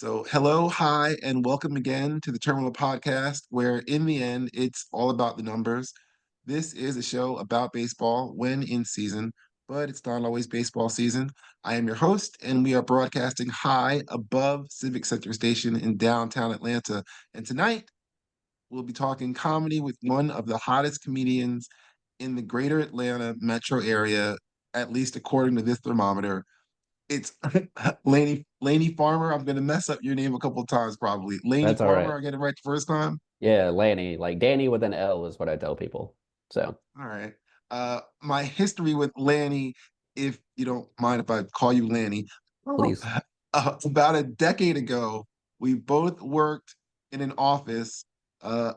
So, hello, hi, and welcome again to the Terminal Podcast, where in the end, it's all about the numbers. This is a show about baseball when in season, but it's not always baseball season. I am your host, and we are broadcasting high above Civic Center Station in downtown Atlanta. And tonight, we'll be talking comedy with one of the hottest comedians in the greater Atlanta metro area, at least according to this thermometer. It's Lanny Farmer. I'm gonna mess up your name a couple of times probably. Laney That's all Farmer, right. I get it right the first time. Yeah, Lanny, like Danny with an L is what I tell people. So All right. My history with Lanny, if you don't mind if I call you Lanny, please. about a decade ago, we both worked in an office. Uh,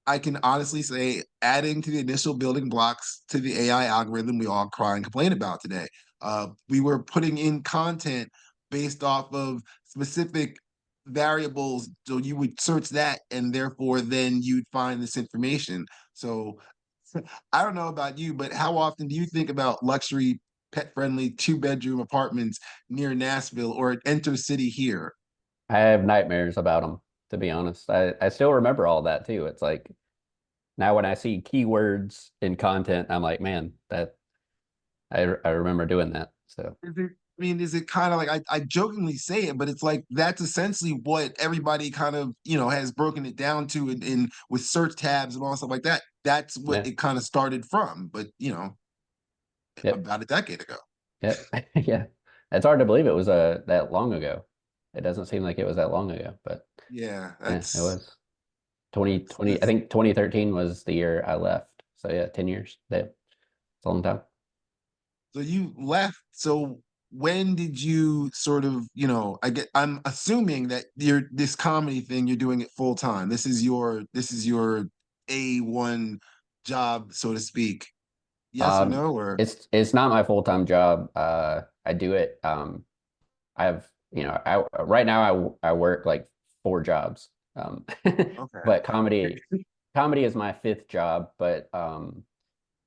I can honestly say, adding to the initial building blocks to the AI algorithm we all cry and complain about today. We were putting in content based off of specific variables. So you would search that, and therefore, then you'd find this information. So I don't know about you, but how often do you think about luxury, pet-friendly, two-bedroom apartments near Nashville or Enter City here? I have nightmares about them, to be honest. I still remember all that too. It's like now when I see keywords in content, I'm like, man, that I remember doing that. So Is it kind of like I jokingly say it, but it's like that's essentially what everybody kind of has broken it down to in with search tabs and all stuff like that. That's what yeah, it kind of started from, but yep, about a decade ago. yep, yeah. It's hard to believe it was that long ago. It doesn't seem like it was that long ago, but Yeah, yeah, it that's was 2020. I think 2013 was the year I left. So yeah, 10 years. Yeah, it's a long time. so you left. So when did you sort of, I'm assuming that you're this comedy thing, you're doing it full time. This is your A1 job, so to speak. Yes or no? Or It's not my full-time job. I do it. I have, right now I work like four jobs. okay. But comedy is my fifth job, but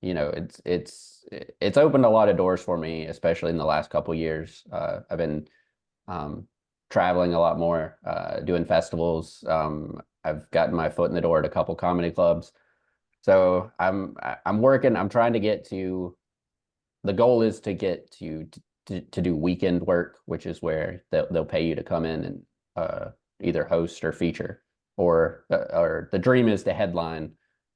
it's opened a lot of doors for me, especially in the last couple years. I've been um traveling a lot more, doing festivals. I've gotten my foot in the door at a couple comedy clubs. So I'm working, I'm trying to get to the goal is to get to do weekend work, which is where they'll pay you to come in and either host or feature, or the dream is to headline,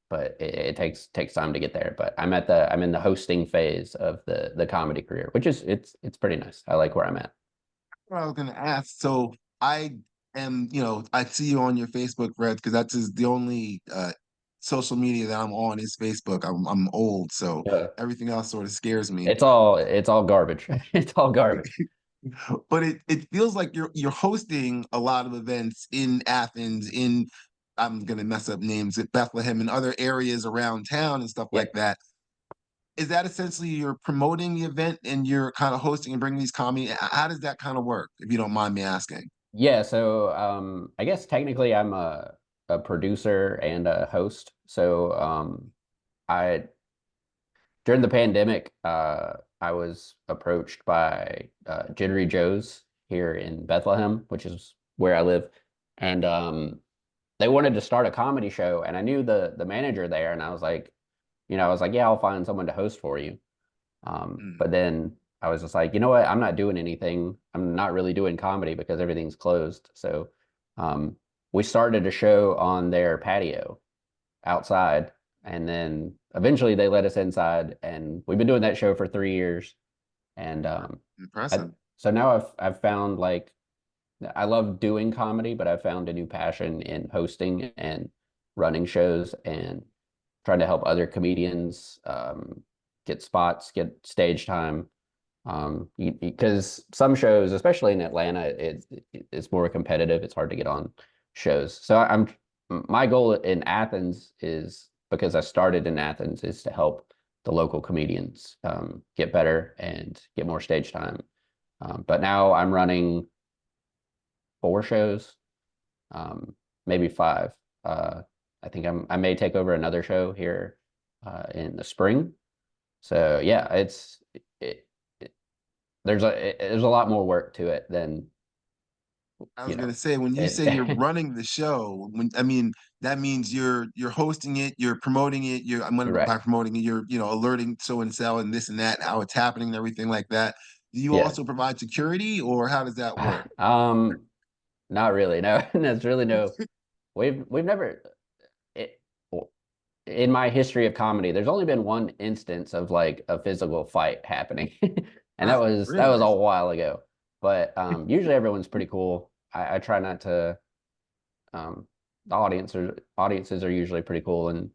but it takes time to get there. But I'm in the hosting phase of the comedy career, which is it's pretty nice. I like where I'm at. What I was gonna ask. So I am, I see you on your Facebook, Red, because that's the only social media that I'm on is Facebook. I'm old, so Yeah. everything else sort of scares me. It's all garbage. It's all garbage. But it feels like you're hosting a lot of events in Athens, in I'm gonna mess up names at Bethlehem and other areas around town and stuff like Yep. that. Is that essentially you're promoting the event and you're kind of hosting and bringing these comedy? How does that kind of work, if you don't mind me asking? Yeah, so I guess technically I'm a producer and a host. So I during the pandemic, I was approached by Jittery Joe's here in Bethlehem, which is where I live, and they wanted to start a comedy show, and I knew the manager there, and I was like, yeah, I'll find someone to host for you. Mm, But then I was just like, you know what? I'm not doing anything. I'm not really doing comedy because everything's closed. So um, we started a show on their patio outside, and then eventually they let us inside, and we've been doing that show for 3 years. And I, impressive. so now I've found like I love doing comedy, but I've found a new passion in hosting and running shows and trying to help other comedians get spots, get stage time. Because some shows, especially in Atlanta, it's more competitive. It's hard to get on shows. So my goal in Athens is because I started in Athens is to help the local comedians get better and get more stage time. But now I'm running four shows, maybe five. Uh, I think I may take over another show here in the spring. So yeah, it, it there's a lot more work to it than I you was know, gonna say when you say you're it, running the show, when I mean that means you're hosting it, you're promoting it, you're I'm gonna right. by promoting it, you're alerting so and so and this and that, how it's happening and everything like that. Do you Yeah. also provide security or how does that work? Um, Not really. No, there's really no. We've never it, in my history of comedy. There's only been one instance of like a physical fight happening, and that Wow, was a really? while ago. But usually everyone's pretty cool. I try not to. Um, the audiences are usually pretty cool, and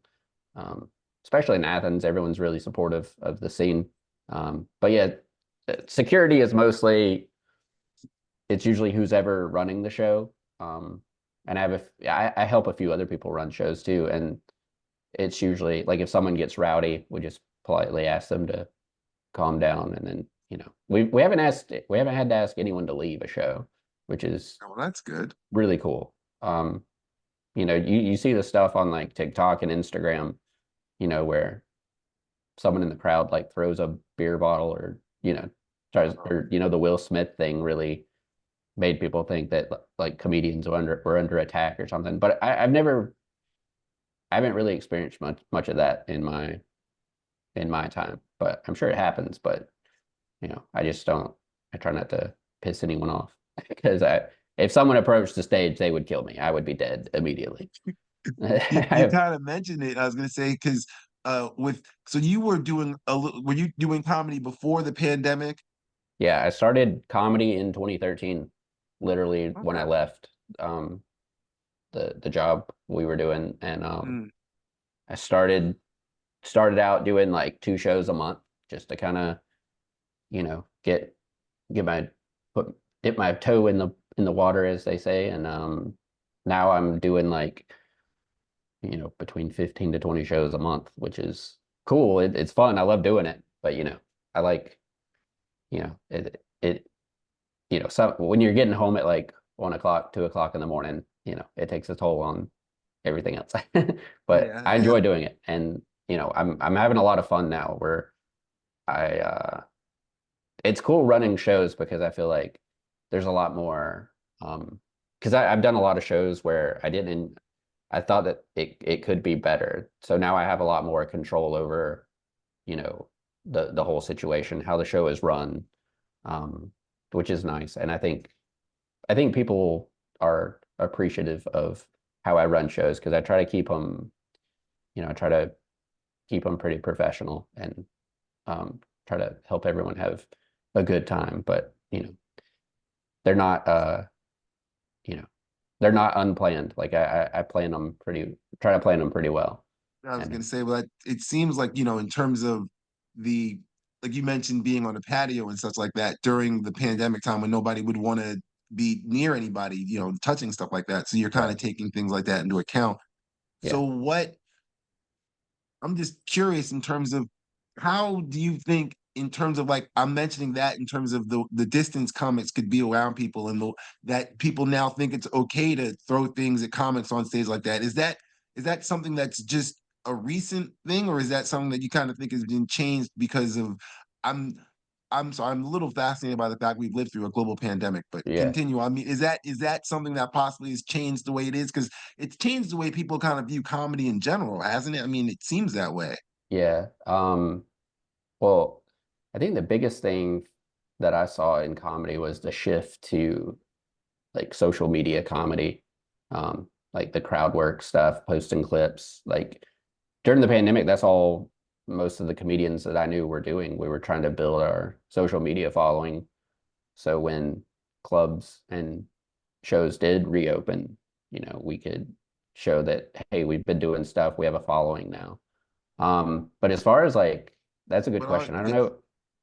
um, especially in Athens, everyone's really supportive of the scene. But yeah, security is mostly it's usually who's ever running the show. And I help a few other people run shows too, and it's usually like if someone gets rowdy, we just politely ask them to calm down, and then we haven't had to ask anyone to leave a show, which is Oh, well, that's good. really cool. Um, you see the stuff on like TikTok and Instagram, where someone in the crowd like throws a beer bottle or tries Uh, or the Will Smith thing really made people think that like comedians were under attack or something. But I haven't really experienced much of that in my time. But I'm sure it happens. But I just don't. I try not to piss anyone off because if someone approached the stage, they would kill me. I would be dead immediately. I you have, kind of mentioned it. I was gonna say because with so you were doing were you doing comedy before the pandemic? yeah, I started comedy in 2013, literally when I Okay. left um, the job we were doing, and Mm. I started out doing like two shows a month just to kind of get my put dip my toe in the water, as they say, and now I'm doing like between 15 to 20 shows a month, which is cool. It's fun. I love doing it, but I like it so when you're getting home at like 1 o'clock, 2 o'clock in the morning, it takes a toll on everything else. But Yeah, I yeah. enjoy doing it, and I'm having a lot of fun now. Where I it's cool running shows because I feel like there's a lot more. Because I've done a lot of shows where I thought that it could be better. So now I have a lot more control over you know the whole situation, how the show is run, um, which is nice. And I think people are appreciative of how I run shows because I try to keep them, I try to keep them pretty professional and try to help everyone have a good time. But they're not, you know, they're not unplanned. Like I plan them try to plan them pretty well. I was And gonna say, well, it seems like, in terms of the, like you mentioned, being on a patio and such like that during the pandemic time when nobody would want to be near anybody, touching stuff like that. So you're kind right, of taking things like that into account. So yeah, I'm just curious in terms of how do you think in terms of like I'm mentioning that in terms of the distance comics could be around people and that people now think it's okay to throw things at comics on stage like that. Is that something that's just a recent thing or is that something that you kind of think has been changed because of I'm I'm sorry, I'm a little fascinated by the fact we've lived through a global pandemic, but yeah, continue. I mean, is that something that possibly has changed the way it is? Because it's changed the way people kind of view comedy in general, hasn't it? I mean, it seems that way. yeah. Well, I think the biggest thing that I saw in comedy was the shift to like social media comedy, like the crowd work stuff, posting clips. Like during the pandemic, that's all most of the comedians that I knew were doing. We were trying to build our social media following. So when clubs and shows did reopen, we could show that, hey, we've been doing stuff. We have a following now. But as far as like, that's a good But are question. I don't know.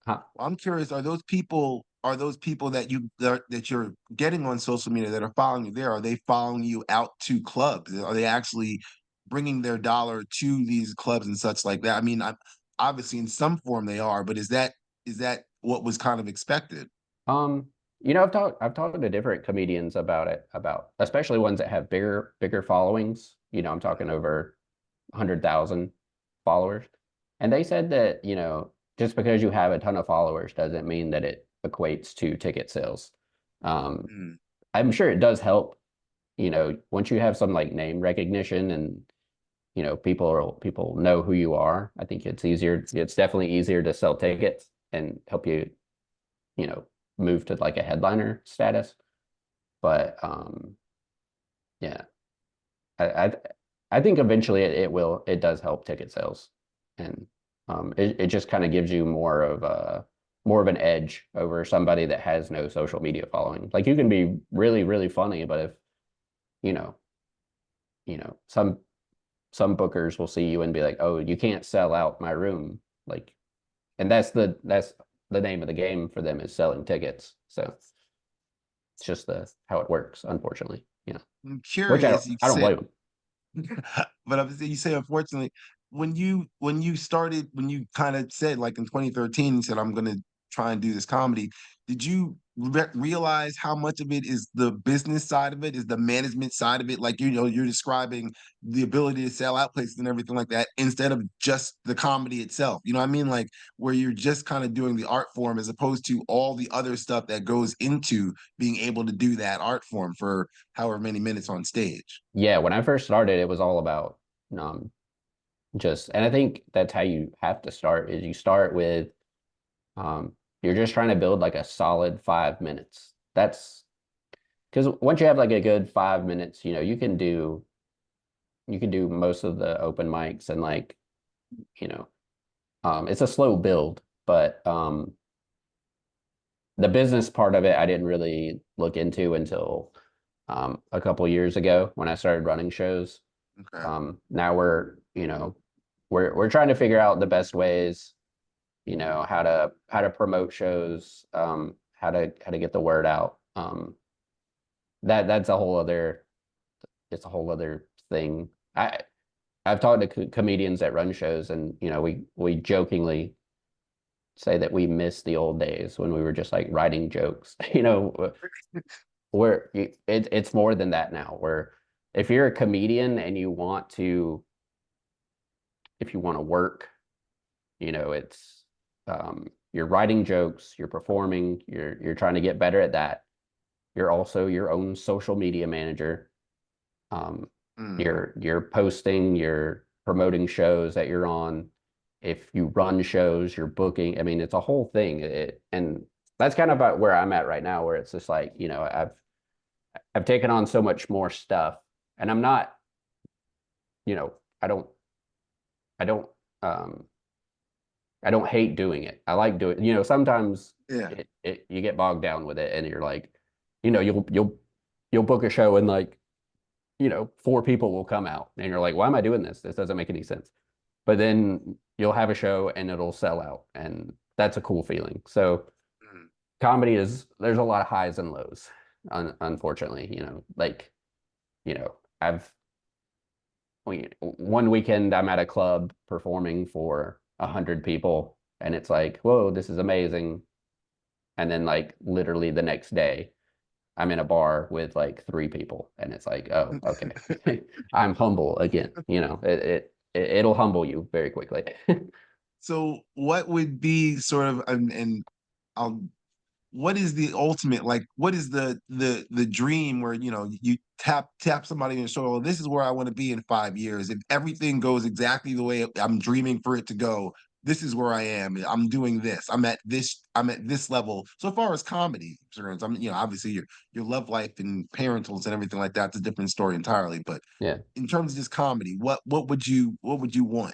Huh? I'm curious, are those people that you're getting on social media that are following you there, are they following you out to clubs? Are they actually bringing their dollar to these clubs and such like that? I mean, obviously in some form they are, but is that what was kind of expected? Um, I've talked to different comedians about it, about especially ones that have bigger followings. I'm talking over 100,000 followers. And they said that, just because you have a ton of followers doesn't mean that it equates to ticket sales. Um, Mm. I'm sure it does help, once you have some like name recognition and people know who you are. I think it's definitely easier to sell tickets and help you, you know, move to like a headliner status. But yeah, I I, I think eventually it does help ticket sales. And it just kind of gives you more of an edge over somebody that has no social media following. Like you can be really, really funny, but if, you know, some bookers will see you and be like, "Oh, you can't sell out my room." Like, and that's the name of the game for them is selling tickets. So it's just the how it works, unfortunately. I'm Which curious. You I don't said blame them. but I'm saying you say unfortunately, when you kind of said like in 2013, you said I'm gonna try and do this comedy. Did you realize how much of it is the business side of it, is the management side of it? Like you're describing the ability to sell out places and everything like that instead of just the comedy itself. You know what I mean? Like where you're just kind of doing the art form as opposed to all the other stuff that goes into being able to do that art form for however many minutes on stage. Yeah, when I first started, it was all about um and I think that's how you have to start is you start with you're just trying to build like a solid 5 minutes. That's because once you have like a good 5 minutes, you can do most of the open mics and like, you know, it's a slow build, but the business part of it I didn't really look into until a couple years ago when I started running shows. Okay. Now we're trying to figure out the best ways, how to promote shows, how to get the word out. That's a whole other it's a whole other thing. I've talked to comedians that run shows, and we jokingly say that we miss the old days when we were just like writing jokes. It's more than that now. Where if you're a comedian and if you want to work, it's you're writing jokes, you're performing, you're trying to get better at that. You're also your own social media manager. Um, Mm. you're posting, you're promoting shows that you're on. If you run shows, you're booking. I mean, it's a whole thing. And that's kind of about where I'm at right now, where it's just like, I've taken on so much more stuff, and I'm not, you know, I don't, I don't, um, I don't hate doing it. I like doing, sometimes Yeah. you get bogged down with it, and you're like, you'll book a show and like, four people will come out, and you're like, why am I doing this? This doesn't make any sense. But then you'll have a show and it'll sell out, and that's a cool feeling. So Mm. comedy there's a lot of highs and lows, unfortunately. Like, I've one weekend I'm at a club performing for 100 people, and it's like, whoa, this is amazing. And then like literally the next day, I'm in a bar with like three people, and it's like, oh, okay. I'm humble again. It'll humble you very quickly. So what would be sort of and I'll what is the ultimate like what is the dream where you tap somebody in the shoulder, "Well, this is where I want to be in 5 years. If everything goes exactly the way I'm dreaming for it to go, this is where I am. I'm doing this. I'm at this level." So far as comedy concerns, obviously your love life and parentals and everything like that's a different story entirely. But Yeah. in terms of just comedy, what would you want?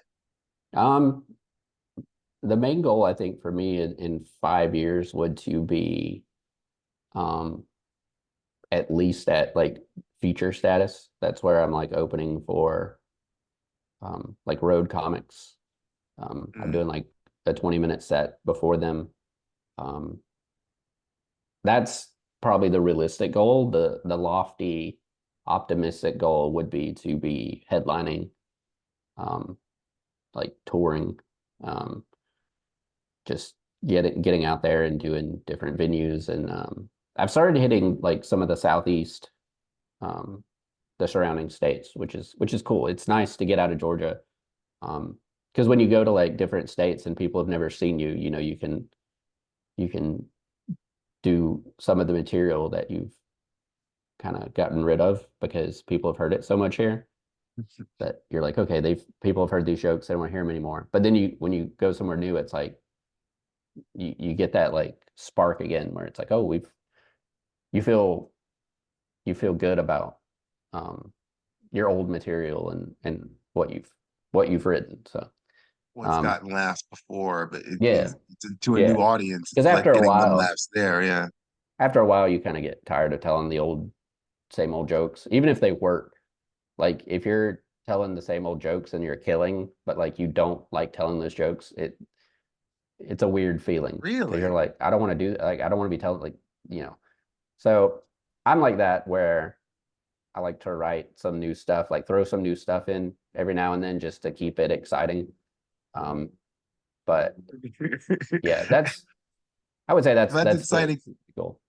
Um, the main goal I think for me in 5 years would to be um at least at like feature status. That's where I'm like opening for like road comics. I'm Mm, doing like a 20-minute set before them. Um, that's probably the realistic goal. The lofty, optimistic goal would be to be headlining, um, like touring, um, just getting out there and doing different venues. And I've started hitting like some of the southeast, um, the surrounding states, which is cool. It's nice to get out of Georgia. Because when you go to like different states and people have never seen you, you can do some of the material that kind of gotten rid of because people have heard it so much here that you're like, okay, people have heard these jokes, they don't want to hear them anymore. But then when you go somewhere new, it's like you get that like spark again where it's like, oh, you feel you feel good about um your old material and what you've written. So What's um gotten laughs before, but yeah, to a yeah. new audience, Because it's like getting them laughs there. Yeah. after a while you kind of get tired of telling the old same old jokes, even if they work. Like if you're telling the same old jokes and you're killing, but like you don't like telling those jokes, it's a weird feeling because you're Really? like, I don't want to do like I don't want to be telling like, you know. So I'm like that where I like to write some new stuff, like throw some new stuff in every now and then just to keep it exciting. Um, but yeah, I would say That's that's the exciting. goal.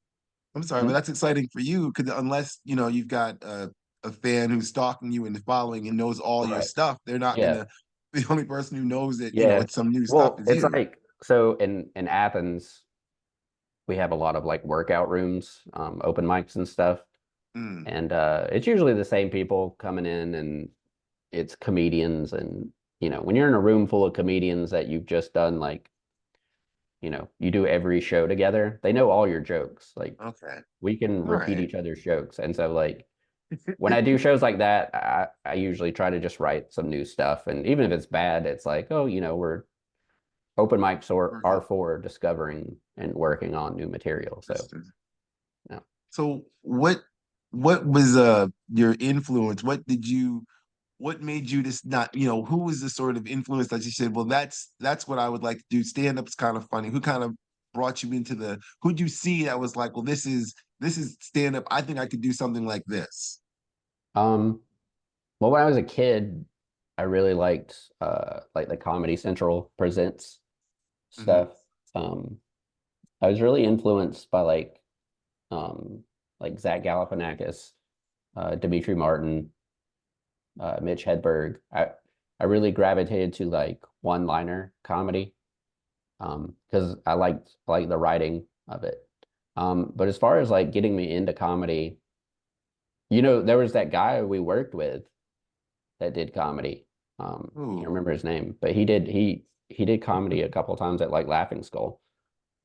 I'm sorry, Hmm? but that's exciting for you because unless you've got a fan who's stalking you and following and knows all your Right. stuff, they're not Yeah. gonna. The only person who knows that Yeah. it's some new stuff Well, is it's you. like so in Athens, we have a lot of like workout rooms, open mics and stuff. Mm, And it's usually the same people coming in and it's comedians and when you're in a room full of comedians that you've just done like, you do every show together, they know all your jokes. Like okay. we can All repeat right. each other's jokes. And so like when I do shows like that, I usually try to just write some new stuff. And even if it's bad, it's like, oh, we're open mics are for discovering and working on new material. So, Interesting. yeah. So what was your influence? What made you just not, who was the sort of influence that you said, well, that's what I would like to do. Stand up's kind of funny. Who kind of brought you into who'd you see that was like, well, this is stand up. I think I could do something like this. Um, well, when I was a kid, I really liked like the Comedy Central presents Hmm. stuff. I was really influenced by like Zach Galifianakis, Dimitri Martin, Mitch Hedberg. I really gravitated to like one-liner comedy because I like the writing of it. But as far as like getting me into comedy, there was that guy we worked with that did comedy. Can't Ooh. remember his name, but he did comedy a couple of times at like Laughing Skull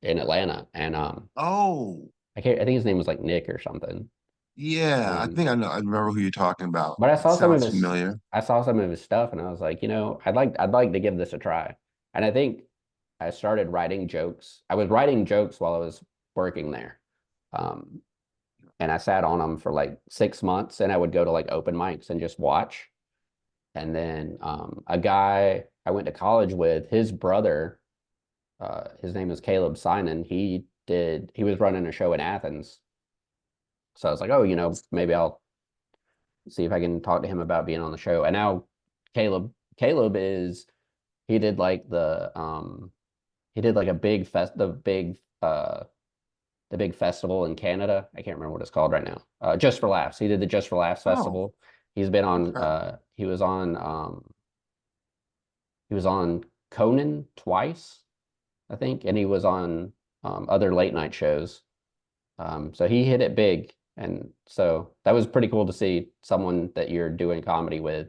in Atlanta, and Oh, I think his name was like Nick or something. yeah. I Um, think I know. I remember who you're talking about. but It sounds familiar. I saw some of his stuff, and I was like, I'd like to give this a try. And I think I started writing jokes. I was writing jokes while I was working there. Um, and I sat on them for like 6 months, and I would go to like open mics and just watch. And then a guy I went to college with, his brother, his name is Caleb Simon. He was running a show in Athens. So I was like, oh, maybe I'll see if I can talk to him about being on the show. And now Caleb is he did like he did like a big fest the big festival in Canada. I can't remember what it's called right now. Just for Laughs. He did the Just for Laughs Oh, festival. He's been on okay. he was on Conan twice, I think, and he was on other late night shows. So he hit it big, and so that was pretty cool to see someone that you're doing comedy with,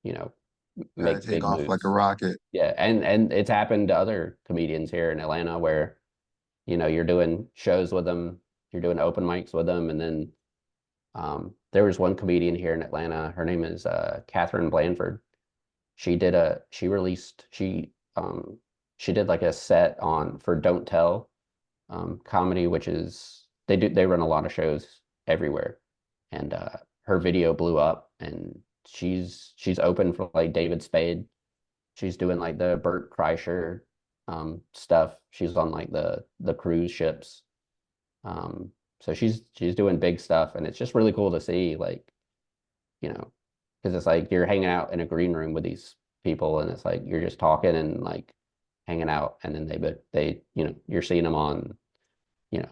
you know, Kind of make take big off like a moves. rocket. Yeah, and it's happened to other comedians here in Atlanta where, you're doing shows with them, you're doing open mics with them, and then there was one comedian here in Atlanta. Her name is Catherine Blanford. She released she did like a set on for Don't Tell comedy, which is they run a lot of shows everywhere, and her video blew up, and she's open for like David Spade. She's doing like the Bert Kreischer stuff. She's on like the cruise ships. So she's doing big stuff, and it's just really cool to see like you know because it's like you're hanging out in a green room with these people, and it's like you're just talking and like hanging out, and then they you're seeing them on you know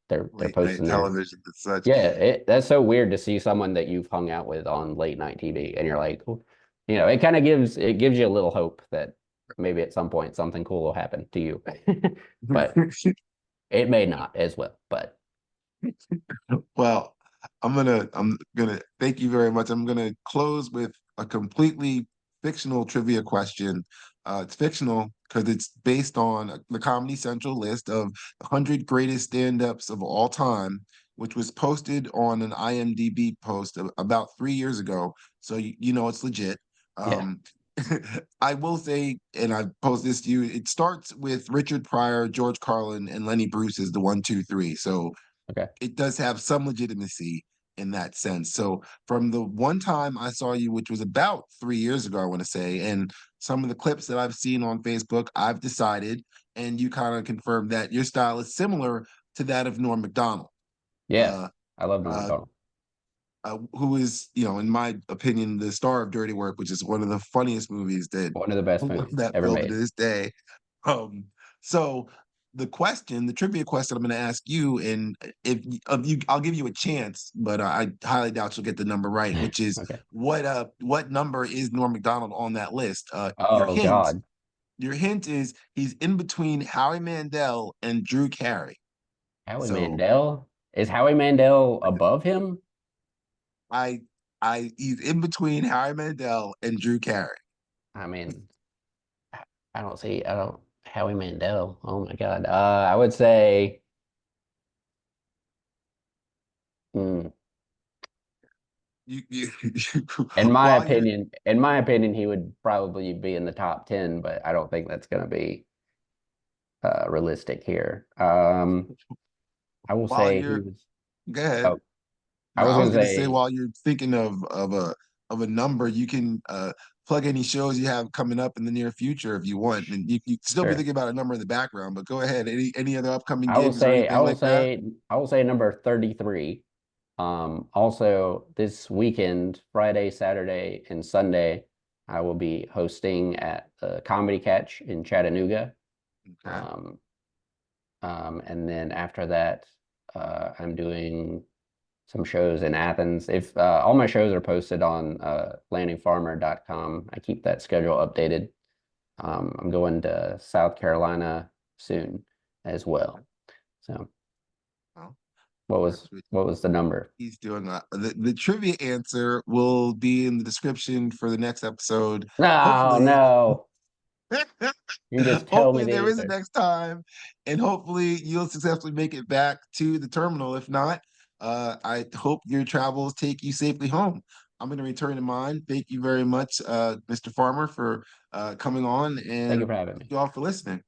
they're Late night posting their television and such. yeah that's so weird to see someone that you've hung out with on late night TV and you're like it kind of gives you a little hope that maybe at some point something cool will happen to you but it may not as well but Well, I'm gonna thank you very much. I'm gonna close with a completely fictional trivia question. It's fictional because it's based on the Comedy Central list of 100 greatest stand-ups of all time, which was posted on an IMDb post about 3 years ago. So you know it's legit. Yeah. Um, I will say, and I post this to you, it starts with Richard Pryor, George Carlin, and Lenny Bruce as the one, two, three. So Okay. it does have some legitimacy in that sense. So from the one time I saw you, which was about 3 years ago, I want to say, and some of the clips that I've seen on Facebook, I've decided, and you kind of confirmed that your style is similar to that of Norm Macdonald, Yeah. uh, I love Norm uh, Macdonald. who is, in my opinion, the star of Dirty Work, which is one of the funniest movies that One of the best movies that ever film to made. this day. Um, so the trivia question I'm going to ask you, and if of you, I'll give you a chance, but I highly doubt you'll get the number right. Which is Okay. what number is Norm Macdonald on that list? Oh God. Your hint is he's in between Howie Mandel and Drew Carey. Howie So Mandel? Is Howie Mandel above him? I he's in between Howie Mandel and Drew Carey. I mean, I don't Howie Mandel. Oh my God. I would say mm, You while you're in my opinion, he would probably be in the top 10, but I don't think that's gonna be realistic here. I will while say he you're was go ahead. oh, I No, was I was gonna going to say say while you're thinking of a number, you can plug any shows you have coming up in the near future if you want, and you can still be sure. thinking about a number in the background. But go ahead. Any other upcoming gigs or anything like that? I will say number 33. Also this weekend, Friday, Saturday, and Sunday, I will be hosting at the Comedy Catch in Chattanooga. Okay. Um, and then after that, I'm doing some shows in Athens. If all my shows are posted on lannyfarmer.com, I keep that schedule updated. I'm going to South Carolina soon as well. So Well, that's what what was the number? he's doing. The trivia answer will be in the description for the next episode. No, Hopefully, no. You just tell me hopefully the there is a answer. next time, and hopefully you'll successfully make it back to the terminal. If not, I hope your travels take you safely home. I'm going to return to mine. Thank you very much, Mr. Farmer, for coming on, Thank you and for having thank me. you all for listening.